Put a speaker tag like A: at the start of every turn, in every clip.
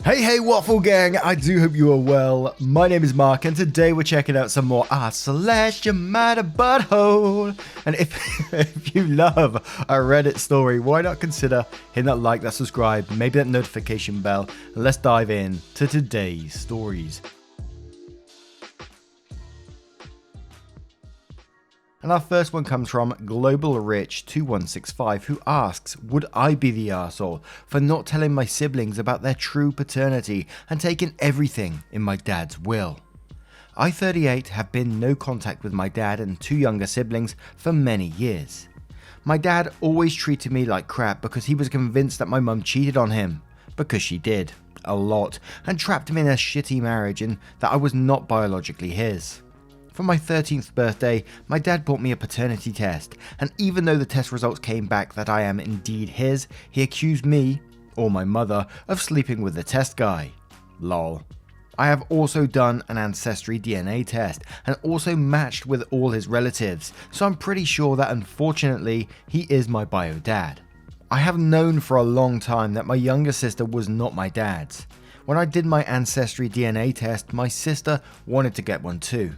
A: Hey Waffle Gang, I do hope you are well. My name is Mark and today we're checking out some more AmITheButtHole. And if you love a Reddit story, why not consider hitting that like, that subscribe, maybe that notification bell, and let's dive in to today's stories. And our first one comes from GlobalRich2165, who asks, would I be the arsehole for not telling my siblings about their true paternity and taking everything in my dad's will? I, 38, have been in no contact with my dad and two younger siblings for many years. My dad always treated me like crap because he was convinced that my mum cheated on him, because she did, a lot, and trapped me in a shitty marriage and that I was not biologically his. For my 13th birthday, my dad bought me a paternity test, and even though the test results came back that I am indeed his, he accused me, or my mother, of sleeping with the test guy. Lol. I have also done an ancestry DNA test, and also matched with all his relatives, so I'm pretty sure that unfortunately, he is my bio dad. I have known for a long time that my younger sister was not my dad's. When I did my ancestry DNA test, my sister wanted to get one too.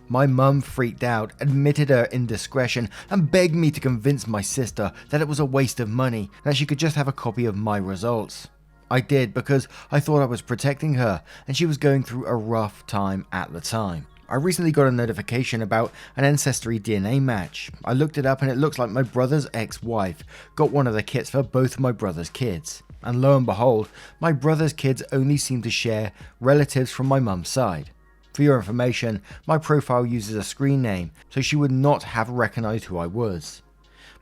A: My mum freaked out, admitted her indiscretion, and begged me to convince my sister that it was a waste of money and that she could just have a copy of my results. I did because I thought I was protecting her and she was going through a rough time at the time. I recently got a notification about an ancestry DNA match. I looked it up and it looks like my brother's ex-wife got one of the kits for both of my brother's kids. And lo and behold, my brother's kids only seem to share relatives from my mum's side. For your information, my profile uses a screen name, so she would not have recognized who I was.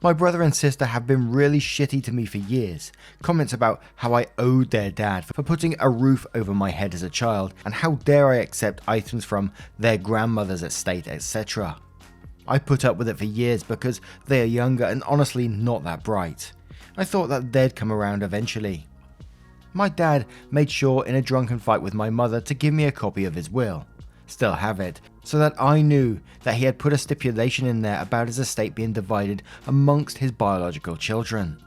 A: My brother and sister have been really shitty to me for years, comments about how I owed their dad for putting a roof over my head as a child, and how dare I accept items from their grandmother's estate, etc. I put up with it for years because they are younger and honestly not that bright. I thought that they'd come around eventually. My dad made sure in a drunken fight with my mother to give me a copy of his will. Still have it, so that I knew that he had put a stipulation in there about his estate being divided amongst his biological children.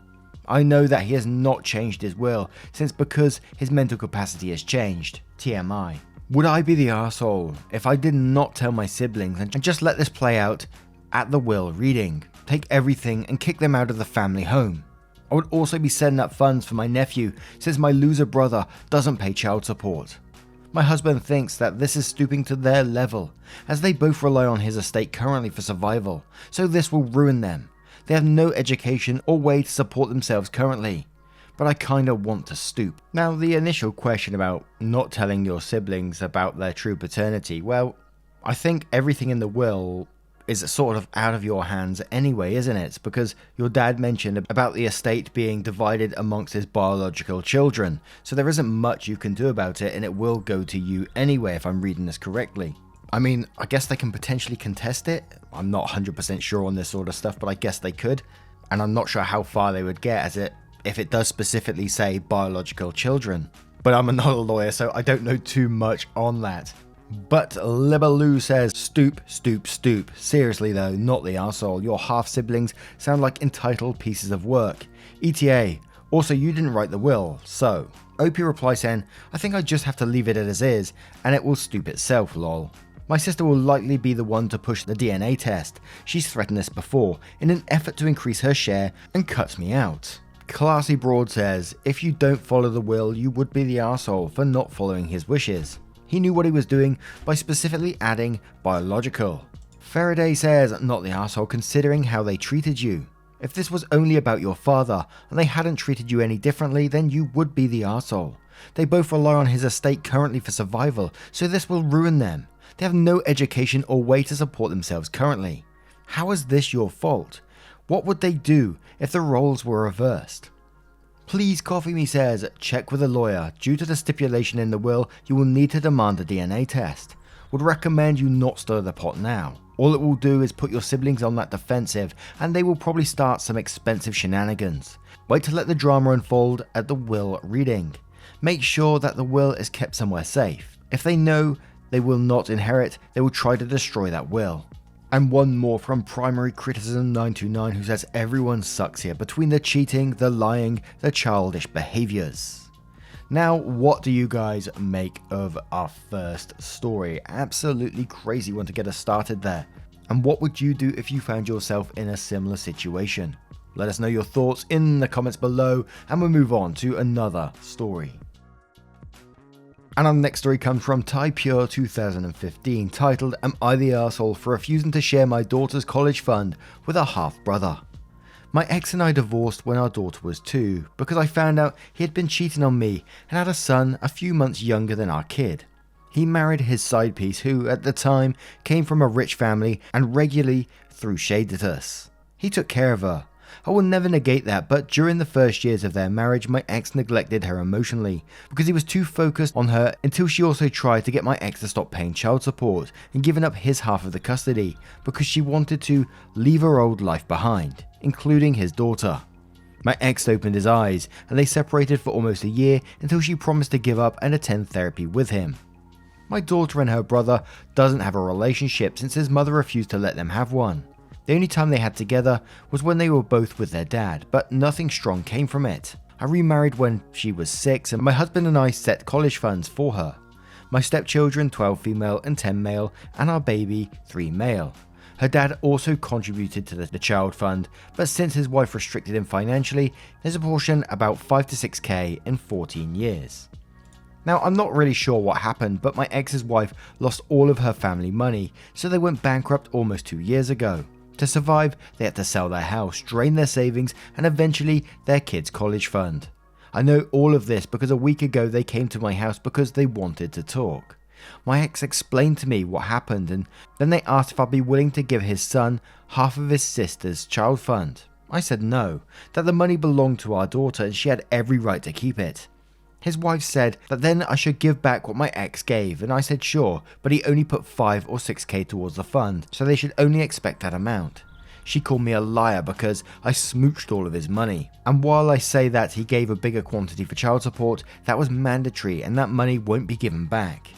A: I know that he has not changed his will since because his mental capacity has changed, TMI. Would I be the arsehole if I did not tell my siblings and just let this play out at the will reading, take everything and kick them out of the family home? I would also be setting up funds for my nephew since my loser brother doesn't pay child support. My husband thinks that this is stooping to their level, as they both rely on his estate currently for survival, so this will ruin them. They have no education or way to support themselves currently, but I kinda want to stoop. Now, the initial question about not telling your siblings about their true paternity, well, I think everything in the will is sort of out of your hands anyway, isn't it? Because your dad mentioned about the estate being divided amongst his biological children, so there isn't much you can do about it and it will go to you anyway if I'm reading this correctly. I mean, I guess they can potentially contest it. I'm not 100% sure on this sort of stuff, but I guess they could. And I'm not sure how far they would get if it does specifically say biological children. But I'm not a lawyer, so I don't know too much on that. But Libaloo says, stoop. Seriously though, not the arsehole. Your half-siblings sound like entitled pieces of work. ETA. Also, you didn't write the will, so. OP replies saying, I think I just have to leave it as is, and it will stoop itself, lol. My sister will likely be the one to push the DNA test. She's threatened this before, in an effort to increase her share, and cuts me out. Classy Broad says, if you don't follow the will, you would be the arsehole for not following his wishes. He knew what he was doing by specifically adding biological. Faraday says, not the arsehole considering how they treated you. If this was only about your father and they hadn't treated you any differently, then you would be the arsehole. They both rely on his estate currently for survival, so this will ruin them. They have no education or way to support themselves currently. How is this your fault? What would they do if the roles were reversed? Please Coffee Me says, check with a lawyer. Due to the stipulation in the will, you will need to demand a DNA test. Would recommend you not stir the pot now. All it will do is put your siblings on that defensive and they will probably start some expensive shenanigans. Wait to let the drama unfold at the will reading. Make sure that the will is kept somewhere safe. If they know they will not inherit, they will try to destroy that will. And one more from Primary Criticism 929 who says everyone sucks here between the cheating, the lying, the childish behaviors. Now, what do you guys make of our first story? Absolutely crazy one to get us started there. And what would you do if you found yourself in a similar situation? Let us know your thoughts in the comments below, and we'll move on to another story. And our next story comes from Pure 2015, titled, "Am I the Arsehole for refusing to share my daughter's college fund with a half-brother? My ex and I divorced when our daughter was 2 because I found out he had been cheating on me and had a son a few months younger than our kid. He married his side piece who, at the time, came from a rich family and regularly threw shade at us. He took care of her. I will never negate that, but during the first years of their marriage, my ex neglected her emotionally because he was too focused on her until she also tried to get my ex to stop paying child support and giving up his half of the custody because she wanted to leave her old life behind, including his daughter. My ex opened his eyes and they separated for almost a year until she promised to give up and attend therapy with him. My daughter and her brother doesn't have a relationship since his mother refused to let them have one. The only time they had together was when they were both with their dad, but nothing strong came from it. I remarried when she was 6 and my husband and I set college funds for her. My stepchildren, 12 female and 10 male, and our baby, 3 male. Her dad also contributed to the child fund, but since his wife restricted him financially, there's a portion about 5 to 6k in 14 years. Now, I'm not really sure what happened, but my ex's wife lost all of her family money, so they went bankrupt almost 2 years ago. To survive, they had to sell their house, drain their savings, and eventually their kids' college fund. I know all of this because a week ago they came to my house because they wanted to talk. My ex explained to me what happened, and then they asked if I'd be willing to give his son half of his sister's child fund. I said no, that the money belonged to our daughter and she had every right to keep it. His wife said that then I should give back what my ex gave, and I said sure, but he only put 5 or 6k towards the fund, so they should only expect that amount. She called me a liar because I smooched all of his money. And while I say that he gave a bigger quantity for child support, that was mandatory and that money won't be given back.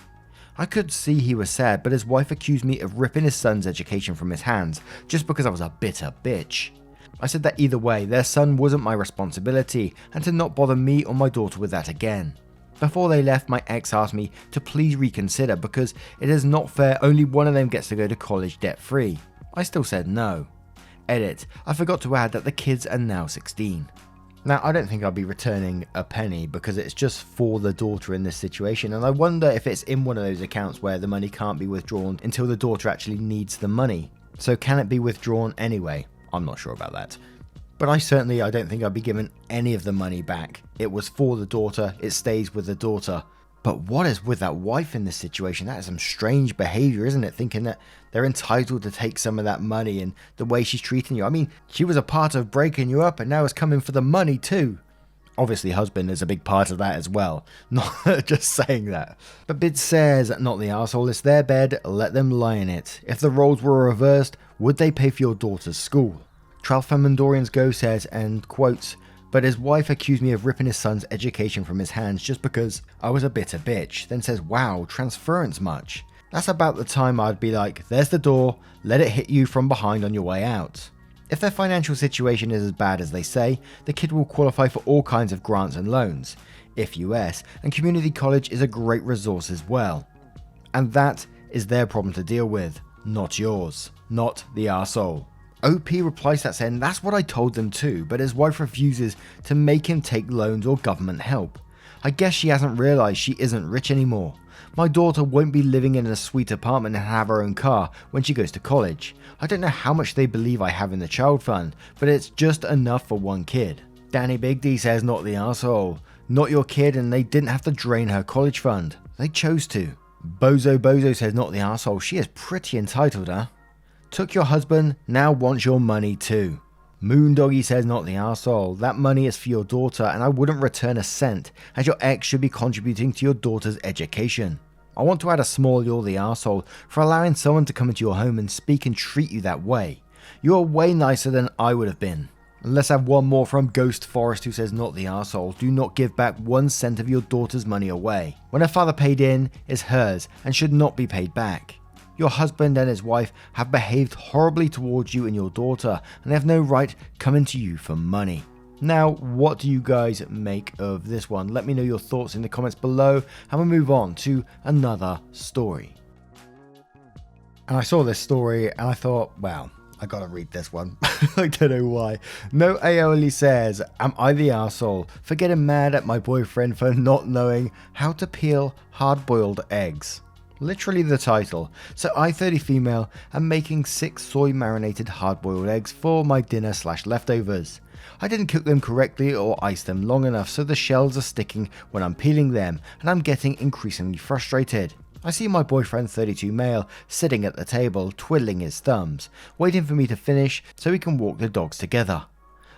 A: I could see he was sad, but his wife accused me of ripping his son's education from his hands just because I was a bitter bitch. I said that either way, their son wasn't my responsibility and to not bother me or my daughter with that again. Before they left, my ex asked me to please reconsider because it is not fair only one of them gets to go to college debt free. I still said no. Edit, I forgot to add that the kids are now 16. Now, I don't think I'll be returning a penny because it's just for the daughter in this situation, and I wonder if it's in one of those accounts where the money can't be withdrawn until the daughter actually needs the money. So can it be withdrawn anyway? I'm not sure about that. But I don't think I'll be given any of the money back. It was for the daughter, it stays with the daughter. But what is with that wife in this situation? That is some strange behavior, isn't it? Thinking that they're entitled to take some of that money and the way she's treating you. I mean, she was a part of breaking you up and now is coming for the money too. Obviously, husband is a big part of that as well. Not just saying that. But Bid says, not the arsehole, it's their bed, let them lie in it. If the roles were reversed, would they pay for your daughter's school? Tralfamandorians Go says, and quotes, but his wife accused me of ripping his son's education from his hands just because I was a bitter bitch. Then says, wow, transference much. That's about the time I'd be like, there's the door, let it hit you from behind on your way out. If their financial situation is as bad as they say, the kid will qualify for all kinds of grants and loans, if US, and community college is a great resource as well. And that is their problem to deal with, not yours, not the arsehole. OP replies that saying, that's what I told them too, but his wife refuses to make him take loans or government help. I guess she hasn't realised she isn't rich anymore. My daughter won't be living in a sweet apartment and have her own car when she goes to college. I don't know how much they believe I have in the child fund, but it's just enough for one kid. Danny Big D says, not the arsehole. Not your kid, and they didn't have to drain her college fund. They chose to. Bozo says, not the arsehole. She is pretty entitled, huh? Took your husband, now wants your money too. Moondoggy says, not the arsehole. That money is for your daughter and I wouldn't return a cent, as your ex should be contributing to your daughter's education. I want to add a small you're the arsehole for allowing someone to come into your home and speak and treat you that way. You are way nicer than I would have been. And let's have one more from Ghost Forest who says, not the arsehole. Do not give back 1 cent of your daughter's money away. When her father paid in, is hers and should not be paid back. Your husband and his wife have behaved horribly towards you and your daughter, and they have no right coming to you for money. Now, what do you guys make of this one? Let me know your thoughts in the comments below, and we'll move on to another story. And I saw this story and I thought, wow, I gotta read this one. I don't know why. No Aioli says, am I the arsehole for getting mad at my boyfriend for not knowing how to peel hard-boiled eggs? Literally the title. So I, 30 female, am making 6 soy marinated hard-boiled eggs for my dinner / leftovers. I didn't cook them correctly or ice them long enough, so the shells are sticking when I'm peeling them, and I'm getting increasingly frustrated. I see my boyfriend, 32 male, sitting at the table, twiddling his thumbs, waiting for me to finish so we can walk the dogs together.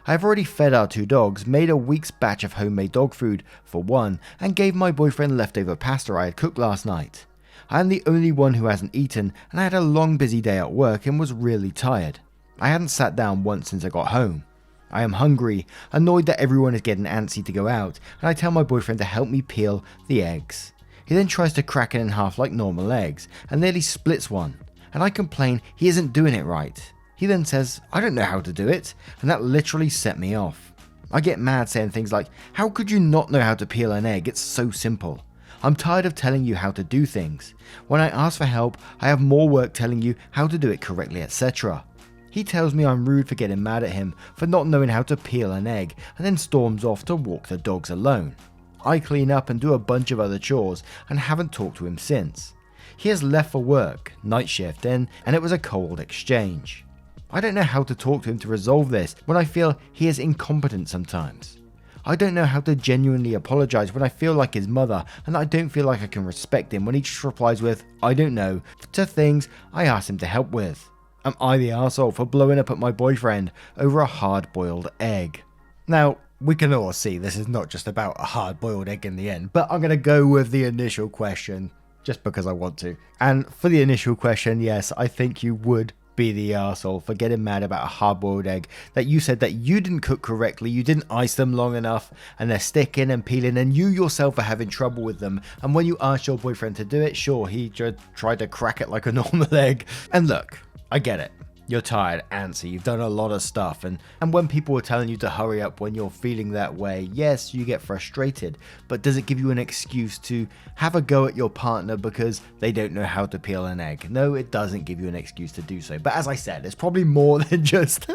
A: I have already fed our 2 dogs, made a week's batch of homemade dog food for one, and gave my boyfriend leftover pasta I had cooked last night. I am the only one who hasn't eaten, and I had a long busy day at work and was really tired. I hadn't sat down once since I got home. I am hungry, annoyed that everyone is getting antsy to go out, and I tell my boyfriend to help me peel the eggs. He then tries to crack it in half like normal eggs, and nearly splits one, and I complain he isn't doing it right. He then says, I don't know how to do it, and that literally set me off. I get mad saying things like, how could you not know how to peel an egg? It's so simple. I'm tired of telling you how to do things. When I ask for help, I have more work telling you how to do it correctly, etc. He tells me I'm rude for getting mad at him for not knowing how to peel an egg, and then storms off to walk the dogs alone. I clean up and do a bunch of other chores and haven't talked to him since. He has left for work, night shift in, and it was a cold exchange. I don't know how to talk to him to resolve this when I feel he is incompetent sometimes. I don't know how to genuinely apologize when I feel like his mother, and I don't feel like I can respect him when he just replies with, I don't know, to things I asked him to help with. Am I the arsehole for blowing up at my boyfriend over a hard-boiled egg? Now, we can all see this is not just about a hard-boiled egg in the end, but I'm going to go with the initial question, just because I want to. And for the initial question, yes, I think you would be the arsehole for getting mad about a hard-boiled egg that you said that you didn't cook correctly, you didn't ice them long enough, and they're sticking and peeling, and you yourself are having trouble with them. And when you asked your boyfriend to do it, sure, he just tried to crack it like a normal egg. And look, I get it. You're tired, antsy, you've done a lot of stuff, and when people are telling you to hurry up when you're feeling that way, yes, you get frustrated, but does it give you an excuse to have a go at your partner because they don't know how to peel an egg? No, it doesn't give you an excuse to do so, but as I said, it's probably more than just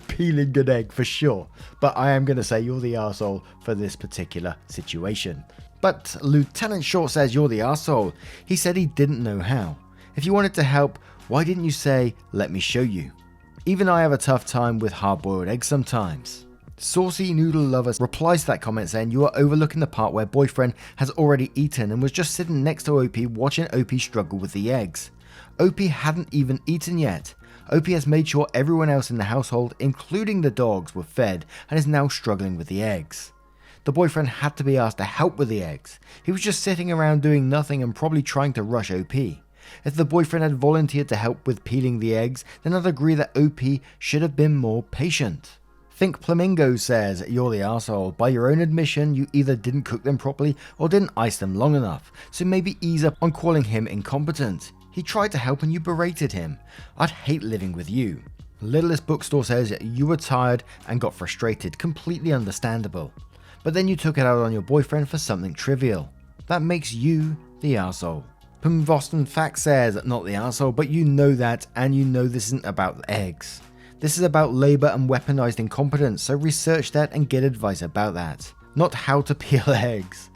A: peeling an egg for sure, but I am going to say you're the arsehole for this particular situation. But Lieutenant Short says you're the arsehole. He said he didn't know how. If you wanted to help, why didn't you say, let me show you? Even I have a tough time with hard-boiled eggs sometimes. Saucy Noodle Lover replies to that comment saying you are overlooking the part where boyfriend has already eaten and was just sitting next to OP watching OP struggle with the eggs. OP hadn't even eaten yet. OP has made sure everyone else in the household, including the dogs, were fed and is now struggling with the eggs. The boyfriend had to be asked to help with the eggs. He was just sitting around doing nothing and probably trying to rush OP. If the boyfriend had volunteered to help with peeling the eggs, then I'd agree that OP should have been more patient. Think Flamingo says, you're the arsehole. By your own admission, you either didn't cook them properly or didn't ice them long enough, so maybe ease up on calling him incompetent. He tried to help and you berated him. I'd hate living with you. Littlest Bookstore says, you were tired and got frustrated, completely understandable. But then you took it out on your boyfriend for something trivial. That makes you the arsehole. Boston Fact says, not the arsehole, but you know that, and you know this isn't about eggs. This is about labor and weaponized incompetence, so research that and get advice about that. Not how to peel eggs.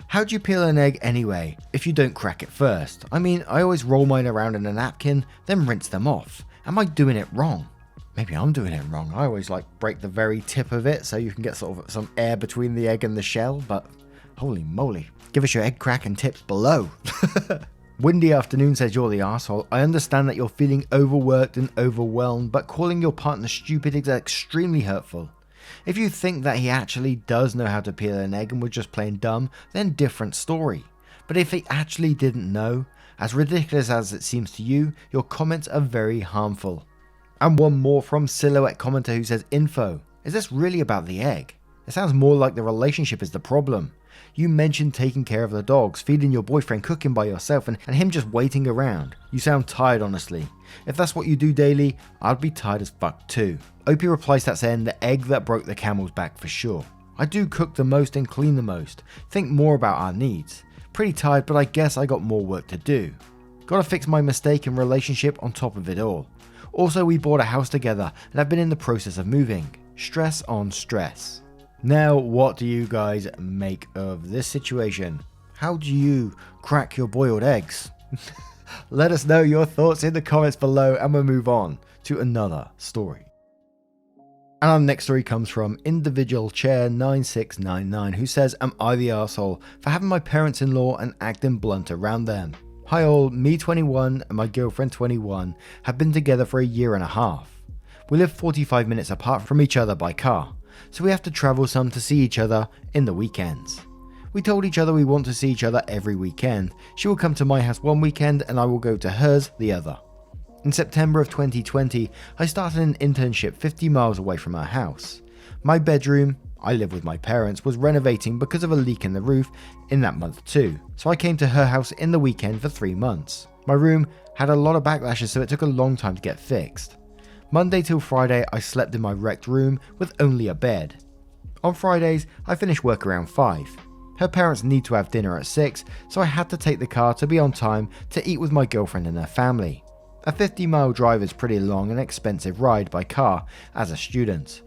A: How do you peel an egg anyway, if you don't crack it first? I mean, I always roll mine around in a napkin, then rinse them off. Am I doing it wrong? Maybe I'm doing it wrong. I always break the very tip of it so you can get sort of some air between the egg and the shell, but holy moly. Give us your egg cracking tips below. Windy Afternoon says you're the arsehole. I understand that you're feeling overworked and overwhelmed, but calling your partner stupid is extremely hurtful. If you think that he actually does know how to peel an egg and was just playing dumb, then different story. But if he actually didn't know, as ridiculous as it seems to you, your comments are very harmful. And one more from Silhouette Commenter who says, info. Is this really about the egg? It sounds more like the relationship is the problem. You mentioned taking care of the dogs, feeding your boyfriend, cooking by yourself, and him just waiting around. You sound tired, honestly. If that's what you do daily, I'd be tired as fuck too. OP replies that saying the egg that broke the camel's back for sure. I do cook the most and clean the most. Think more about our needs. Pretty tired, but I guess I got more work to do. Gotta fix my mistake in relationship on top of it all. Also, we bought a house together and I've been in the process of moving. Stress on stress. Now, what do you guys make of this situation? How do you crack your boiled eggs? Let us know your thoughts in the comments below and we'll move on to another story. And our next story comes from Individual Chair 9699 who says, am I the arsehole for having my parents-in-law and acting blunt around them? Hi all, me 21 and my girlfriend 21 have been together for a year and a half. We live 45 minutes apart from each other by car, so we have to travel some to see each other in the weekends. We told each other we want to see each other every weekend. She will come to my house one weekend and I will go to hers the other. In September of 2020, I started an internship 50 miles away from her house. My bedroom, I live with my parents, was renovating because of a leak in the roof in that month too, so I came to her house in the weekend for 3 months. My room had a lot of backlashes, so it took a long time to get fixed. Monday till Friday I slept in my wrecked room with only a bed. On Fridays I finished work around 5. Her parents need to have dinner at 6, so I had to take the car to be on time to eat with my girlfriend and her family. A 50-mile drive is pretty long and expensive ride by car as a student.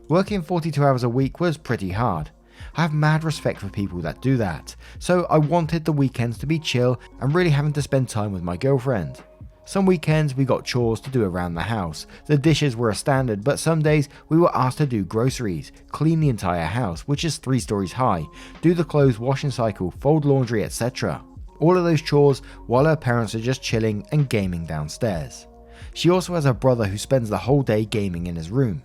A: Working 42 hours a week was pretty hard. I have mad respect for people that do that, so I wanted the weekends to be chill and really having to spend time with my girlfriend. Some weekends we got chores to do around the house. The dishes were a standard, but some days we were asked to do groceries, clean the entire house, which is 3 stories high, do the clothes washing cycle, fold laundry, etc. All of those chores while her parents are just chilling and gaming downstairs. She also has a brother who spends the whole day gaming in his room.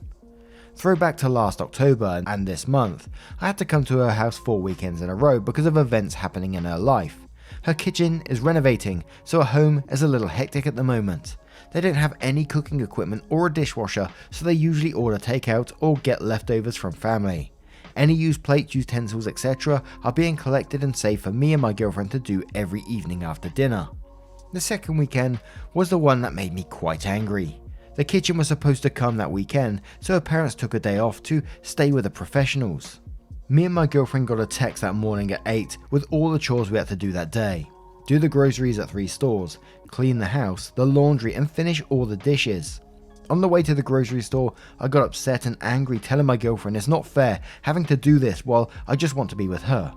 A: Throwback to last October and this month, I had to come to her house 4 weekends in a row because of events happening in her life. Her kitchen is renovating, so her home is a little hectic at the moment. They don't have any cooking equipment or a dishwasher, so they usually order takeout or get leftovers from family. Any used plates, utensils, etc. are being collected and saved for me and my girlfriend to do every evening after dinner. The second weekend was the one that made me quite angry. The kitchen was supposed to come that weekend, so her parents took a day off to stay with the professionals. Me and my girlfriend got a text that morning at 8 with all the chores we had to do that day. Do the groceries at 3 stores, clean the house, the laundry and finish all the dishes. On the way to the grocery store, I got upset and angry telling my girlfriend it's not fair having to do this while I just want to be with her.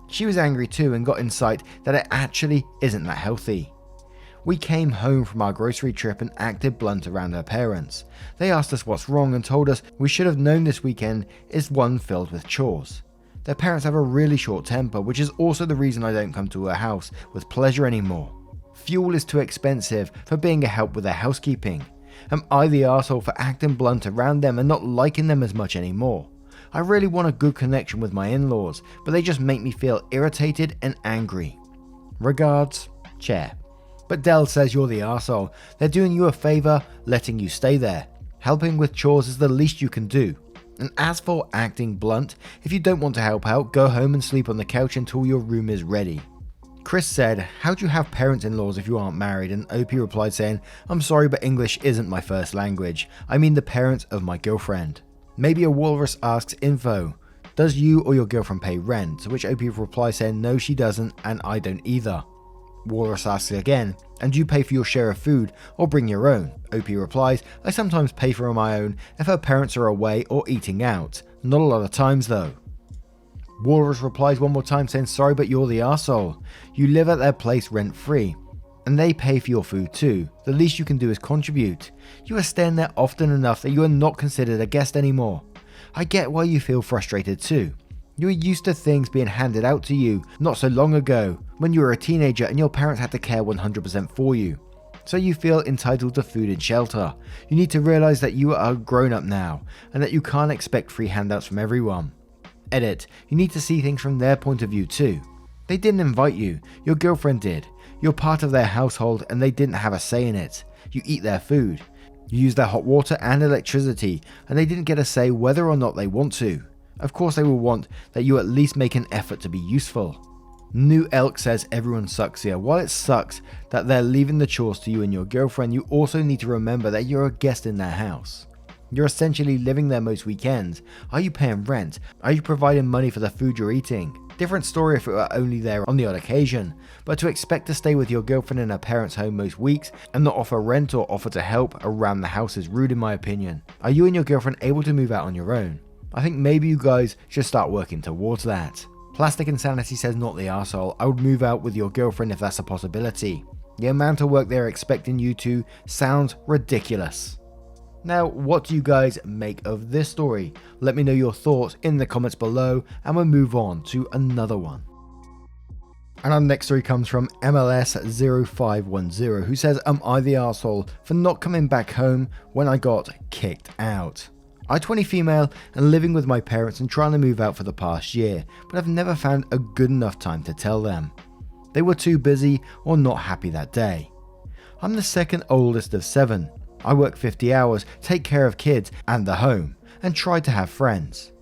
A: She was angry too and got insight that it actually isn't that healthy. We came home from our grocery trip and acted blunt around her parents. They asked us what's wrong and told us we should have known this weekend is one filled with chores. Their parents have a really short temper, which is also the reason I don't come to her house with pleasure anymore. Fuel is too expensive for being a help with their housekeeping. Am I the arsehole for acting blunt around them and not liking them as much anymore? I really want a good connection with my in-laws, but they just make me feel irritated and angry. Regards, Chair. But Dell says you're the arsehole. They're doing you a favour, letting you stay there. Helping with chores is the least you can do. And as for acting blunt, if you don't want to help out, go home and sleep on the couch until your room is ready. Chris said, how do you have parents-in-laws if you aren't married? And OP replied saying, I'm sorry but English isn't my first language. I mean the parents of my girlfriend. Maybe a walrus asks info. Does you or your girlfriend pay rent? To which OP replies saying, no she doesn't and I don't either. Walrus asks again, and do you pay for your share of food or bring your own? OP replies, I sometimes pay for my own if her parents are away or eating out. Not a lot of times though. Walrus replies one more time saying, sorry but you're the arsehole. You live at their place rent free. And they pay for your food too. The least you can do is contribute. You are staying there often enough that you are not considered a guest anymore. I get why you feel frustrated too. You were used to things being handed out to you not so long ago when you were a teenager and your parents had to care 100% for you. So you feel entitled to food and shelter. You need to realize that you are grown up now and that you can't expect free handouts from everyone. Edit, you need to see things from their point of view too. They didn't invite you, your girlfriend did. You're part of their household and they didn't have a say in it. You eat their food. You use their hot water and electricity and they didn't get a say whether or not they want to. Of course they will want that you at least make an effort to be useful. New Elk says everyone sucks here. While it sucks that they're leaving the chores to you and your girlfriend, you also need to remember that you're a guest in their house. You're essentially living there most weekends. Are you paying rent? Are you providing money for the food you're eating? Different story if it were only there on the odd occasion, but to expect to stay with your girlfriend in her parents' home most weeks and not offer rent or offer to help around the house is rude in my opinion. Are you and your girlfriend able to move out on your own? I think maybe you guys should start working towards that. Plastic Insanity says not the arsehole. I would move out with your girlfriend if that's a possibility. The amount of work they're expecting you to sounds ridiculous. Now, what do you guys make of this story? Let me know your thoughts in the comments below and we'll move on to another one. And our next story comes from MLS0510 who says, am I the arsehole for not coming back home when I got kicked out? I'm 20 female and living with my parents and trying to move out for the past year, but I've never found a good enough time to tell them. They were too busy or not happy that day. I'm the second oldest of 7. I work 50 hours, take care of kids and the home, and try to have friends.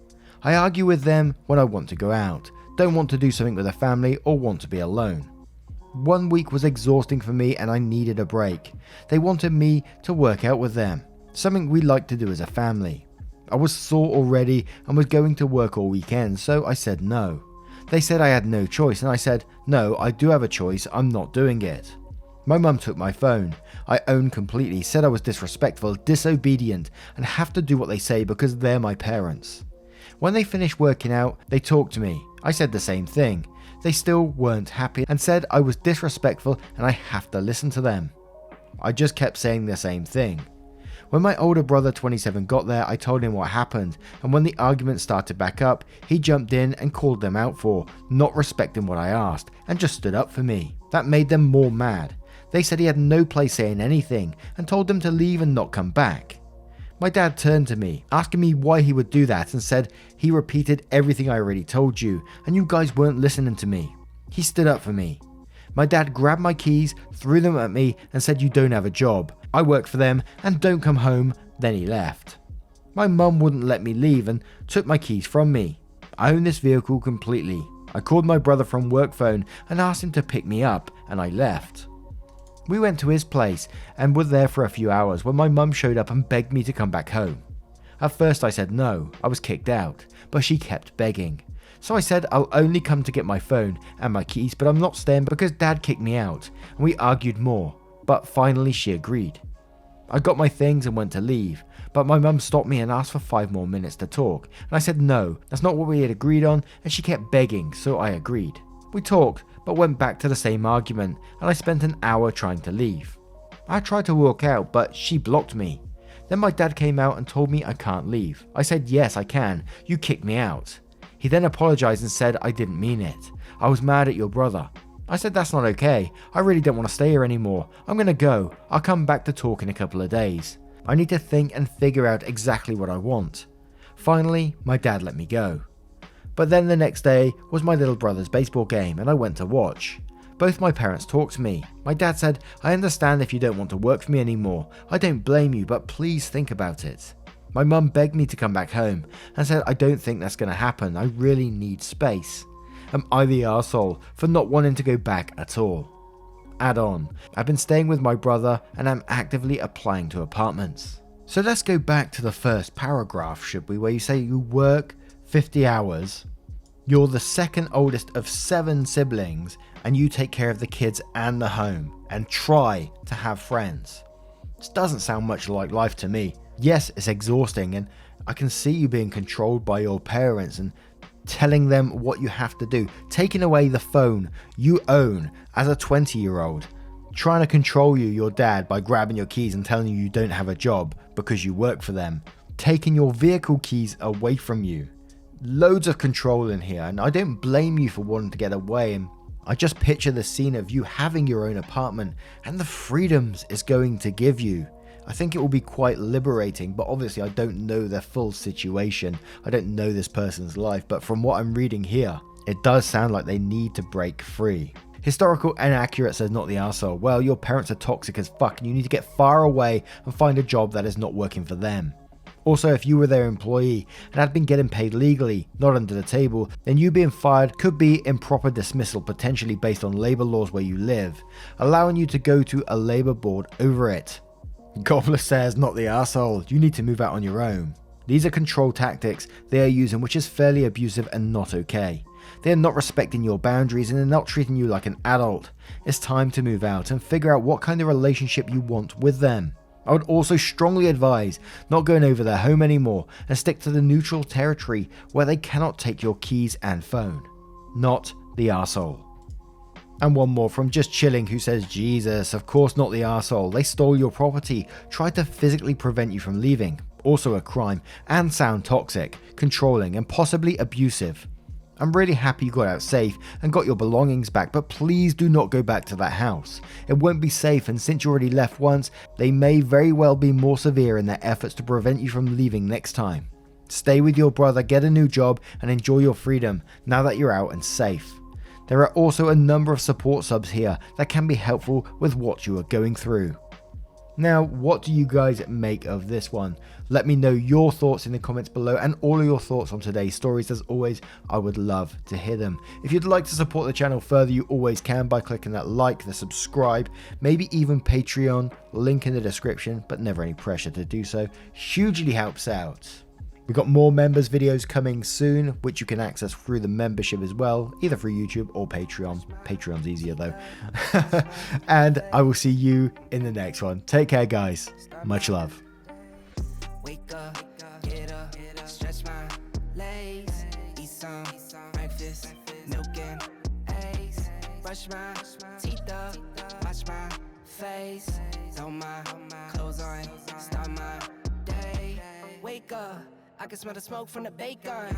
A: I argue with them when I want to go out, don't want to do something with a family or want to be alone. 1 week was exhausting for me and I needed a break. They wanted me to work out with them, something we like to do as a family. I was sore already and was going to work all weekend, so I said no. They said I had no choice and I said, no, I do have a choice, I'm not doing it. My mum took my phone. I owned completely, said I was disrespectful, disobedient, and have to do what they say because they're my parents. When they finished working out, they talked to me. I said the same thing. They still weren't happy and said I was disrespectful and I have to listen to them. I just kept saying the same thing. When my older brother 27 got there, I told him what happened, and when the argument started back up, he jumped in and called them out for not respecting what I asked and just stood up for me. That made them more mad. They said he had no place saying anything and told them to leave and not come back. My dad turned to me, asking me why he would do that and said he repeated everything I already told you and you guys weren't listening to me. He stood up for me. My dad grabbed my keys, threw them at me and said you don't have a job. I work for them and don't come home, then he left. My mum wouldn't let me leave and took my keys from me. I own this vehicle completely. I called my brother from work phone and asked him to pick me up and I left. We went to his place and were there for a few hours when my mum showed up and begged me to come back home. At first I said no, I was kicked out, but she kept begging. So I said I'll only come to get my phone and my keys, but I'm not staying because dad kicked me out, and we argued more, but finally she agreed. I got my things and went to leave, but my mum stopped me and asked for 5 more minutes to talk, and I said no, that's not what we had agreed on, and she kept begging, so I agreed. We talked, but went back to the same argument, and I spent an hour trying to leave. I tried to walk out, but she blocked me. Then my dad came out and told me I can't leave. I said yes I can, you kicked me out. He then apologized and said I didn't mean it. I was mad at your brother. I said that's not okay, I really don't want to stay here anymore. I'm gonna go, I'll come back to talk in a couple of days. I need to think and figure out exactly what I want. Finally, my dad let me go. But then the next day was my little brother's baseball game and I went to watch. Both my parents talked to me. My dad said, I understand if you don't want to work for me anymore. I don't blame you, but please think about it. My mum begged me to come back home and said I don't think that's going to happen, I really need space. Am I the arsehole for not wanting to go back at all? Add on, I've been staying with my brother and I'm actively applying to apartments. So let's go back to the first paragraph, should we, where you say you work 50 hours, you're the second oldest of 7 siblings and you take care of the kids and the home and try to have friends. This doesn't sound much like life to me. Yes, it's exhausting and I can see you being controlled by your parents and telling them what you have to do, taking away the phone you own as a 20-year-old, trying to control you, your dad, by grabbing your keys and telling you don't have a job because you work for them, taking your vehicle keys away from you. Loads of control in here and I don't blame you for wanting to get away, and I just picture the scene of you having your own apartment and the freedoms it's going to give you. I think it will be quite liberating, but obviously I don't know their full situation. I don't know this person's life, but from what I'm reading here, it does sound like they need to break free. Historical inaccurate says not the arsehole. Well, your parents are toxic as fuck and you need to get far away and find a job that is not working for them. Also, if you were their employee and had been getting paid legally, not under the table, then you being fired could be improper dismissal, potentially based on labour laws where you live, allowing you to go to a labour board over it. Gobbler says, not the arsehole, you need to move out on your own. These are control tactics they are using, which is fairly abusive and not okay. They are not respecting your boundaries and they're not treating you like an adult. It's time to move out and figure out what kind of relationship you want with them. I would also strongly advise not going over their home anymore and stick to the neutral territory where they cannot take your keys and phone. Not the arsehole. And one more from Just Chilling, who says, Jesus, of course not the arsehole. They stole your property, tried to physically prevent you from leaving. Also a crime, and sound toxic, controlling, and possibly abusive. I'm really happy you got out safe and got your belongings back, but please do not go back to that house. It won't be safe, and since you already left once, they may very well be more severe in their efforts to prevent you from leaving next time. Stay with your brother, get a new job, and enjoy your freedom now that you're out and safe. There are also a number of support subs here that can be helpful with what you are going through. Now, what do you guys make of this one? Let me know your thoughts in the comments below and all of your thoughts on today's stories. As always, I would love to hear them. If you'd like to support the channel further, you always can by clicking that like, the subscribe, maybe even Patreon, link in the description, but never any pressure to do so. Hugely helps out. We've got more members videos coming soon, which you can access through the membership as well, either through YouTube or Patreon. Patreon's easier though. And I will see you in the next one. Take care, guys. Much love.
B: Wake up, get up, stretch my legs, eat some breakfast, milk and eggs, brush my teeth up, wash my face, throw my clothes on, start my day. Wake up, I can smell the smoke from the bacon.